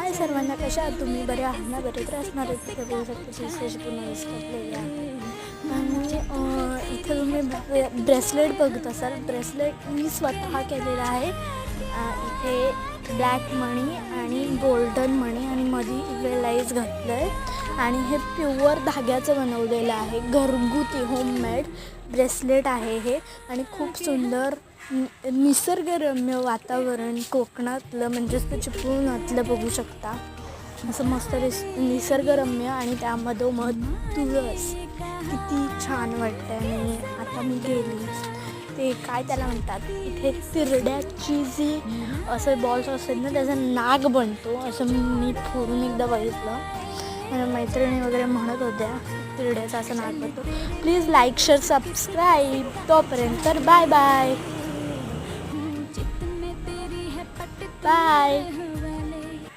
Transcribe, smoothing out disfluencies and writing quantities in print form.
हाय सर्वांना, कशा आहात तुम्ही? बरे आहात ना? बरे तर असणारच. तिथे बघू शकतो स्टेज पूर्ण विस्कटलेले आहे. आणि इथे तुम्ही ब्रेसलेट बघत असाल. ब्रेसलेट मी स्वतः केलेला आहे. इथे ब्लॅक मणी आणि गोल्डन मणी आणि मध्ये इकडे लाईज घातलं आहे. आणि हे प्युअर धाग्याचं बनवलेलं आहे. घरगुती होममेड ब्रेसलेट आहे हे. आणि खूप सुंदर निसर्गरम्य वातावरण कोकणातलं, म्हणजेच ते चिपळूणातलं बघू शकता. असं मस्त निसर्गरम्य आणि त्यामधोमध तुळस, किती छान वाटतं. आणि आता मी गेली ते काय त्याला म्हणतात, इथे तिरड्याची जी असं बॉल्स असतात ना, त्याचा नाग बनतो असं मी फोडून एकदा बघितलं. माझ्या मैत्रिणी वगैरे म्हणत होत्या तिरड्याचा असं नाग बनतो. Please like, share, subscribe. तोपर्यंत तर बाय बाय. बाय.